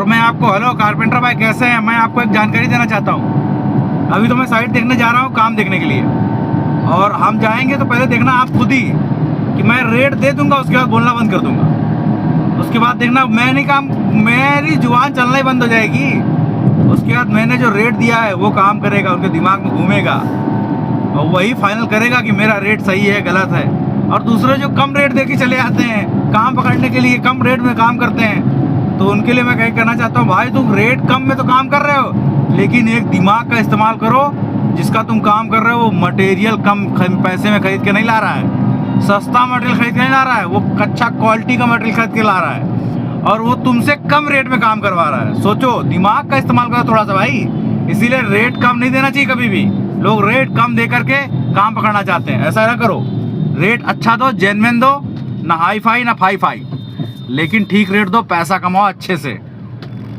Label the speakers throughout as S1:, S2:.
S1: और मैं आपको, हेलो कारपेंटर भाई कैसे हैं, मैं आपको एक जानकारी देना चाहता हूँ। अभी तो मैं साइट देखने जा रहा हूँ काम देखने के लिए, और हम जाएंगे तो पहले देखना आप खुद ही कि मैं रेट दे दूंगा, उसके बाद बोलना बंद कर दूंगा। उसके बाद देखना मैं नहीं काम, मेरी जुबान चलना ही बंद हो जाएगी। उसके बाद मैंने जो रेट दिया है वो काम करेगा, उनके दिमाग में घूमेगा और वही फाइनल करेगा कि मेरा रेट सही है गलत है। और दूसरे जो कम रेट दे के चले आते हैं काम पकड़ने के लिए, कम रेट में काम करते हैं, तो उनके लिए मैं कहीं कहना चाहता हूँ, भाई तुम रेट कम में तो काम कर रहे हो, लेकिन एक दिमाग का इस्तेमाल करो। जिसका तुम काम कर रहे हो वो मटेरियल कम पैसे में खरीद के नहीं ला रहा है, सस्ता मटेरियल खरीद के नहीं ला रहा है, वो अच्छा क्वालिटी का मटेरियल खरीद के ला रहा है, और वो तुमसे कम रेट में काम करवा रहा है। सोचो, दिमाग का इस्तेमाल करो थोड़ा सा भाई। इसीलिए रेट कम नहीं देना चाहिए कभी भी। लोग रेट कम दे करके काम पकड़ना चाहते हैं, ऐसा ना करो। रेट अच्छा दो, जेन्युइन दो, ना हाई फाई ना फाई फाई, लेकिन ठीक रेट दो, पैसा कमाओ अच्छे से।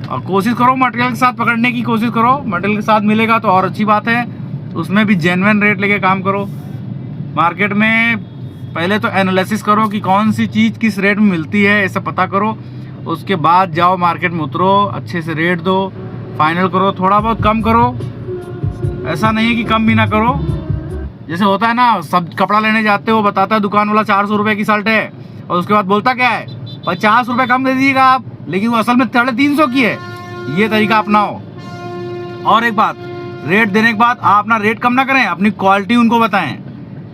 S1: और कोशिश करो मटेरियल के साथ पकड़ने की कोशिश करो, मटेरियल के साथ मिलेगा तो और अच्छी बात है, उसमें भी जेन्युइन रेट लेके काम करो। मार्केट में पहले तो एनालिसिस करो कि कौन सी चीज़ किस रेट में मिलती है, ऐसा पता करो। उसके बाद जाओ मार्केट में उतरो, अच्छे से रेट दो, फाइनल करो, थोड़ा बहुत कम करो। ऐसा नहीं है कि कम भी ना करो। जैसे होता है ना, सब कपड़ा लेने जाते हो, बताता है दुकान वाला 400 रुपये की शर्ट है, और उसके बाद बोलता क्या है, 50 रुपये कम दे दीजिएगा आप, लेकिन वो असल में 350 की है। ये तरीका अपनाओ। और एक बात, रेट देने के बाद आप अपना रेट कम ना करें, अपनी क्वालिटी उनको बताएं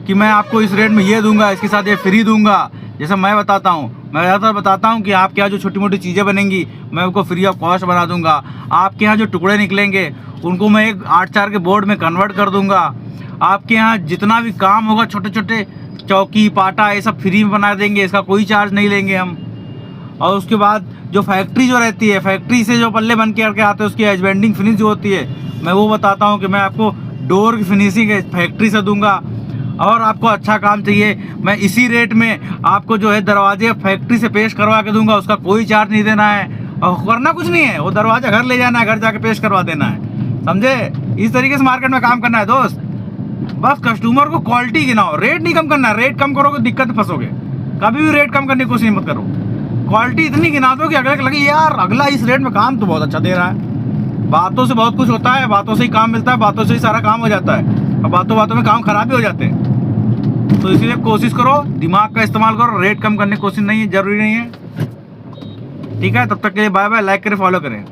S1: कि मैं आपको इस रेट में ये दूंगा, इसके साथ ये फ्री दूंगा। जैसे मैं बताता हूँ, मैं ज़्यादातर बताता हूँ कि आपके यहाँ जो छोटी मोटी चीज़ें बनेंगी मैं उनको फ्री ऑफ कॉस्ट बना दूंगा। आपके यहाँ जो टुकड़े निकलेंगे उनको मैं एक 8x4 के बोर्ड में कन्वर्ट कर दूंगा। आपके यहाँ जितना भी काम होगा, छोटे छोटे चौकी पाटा ये सब फ्री में बना देंगे, इसका कोई चार्ज नहीं लेंगे हम। और उसके बाद जो फैक्ट्री जो रहती है, फैक्ट्री से जो पल्ले बन के आते हैं, उसकी एजबेंडिंग फिनिश जो होती है, मैं वो बताता हूँ कि मैं आपको डोर की फिनिशिंग फैक्ट्री से दूंगा। और आपको अच्छा काम चाहिए, मैं इसी रेट में आपको जो है दरवाजे फैक्ट्री से पेश करवा के दूंगा, उसका कोई चार्ज नहीं देना है और करना कुछ नहीं है, वो दरवाजा घर ले जाना है, घर जाके पेश करवा देना है। समझे? इस तरीके से मार्केट में काम करना है दोस्त। बस कस्टमर को क्वालिटी गिनाओ, रेट नहीं कम करना है। रेट कम करोगे दिक्कत में फंसोगे। कभी भी रेट कम करने की कोशिश मत करो। क्वालिटी इतनी गिना दो कि अगले को लगे यार अगला इस रेट में काम तो बहुत अच्छा दे रहा है। बातों से बहुत कुछ होता है, बातों से ही काम मिलता है, बातों से ही सारा काम हो जाता है, और बातों बातों में काम खराब भी हो जाते हैं। तो इसीलिए कोशिश करो, दिमाग का इस्तेमाल करो। रेट कम करने की कोशिश नहीं है, जरूरी नहीं है। ठीक है, तब तक के लिए बाय बाय। लाइक करें, फॉलो करें।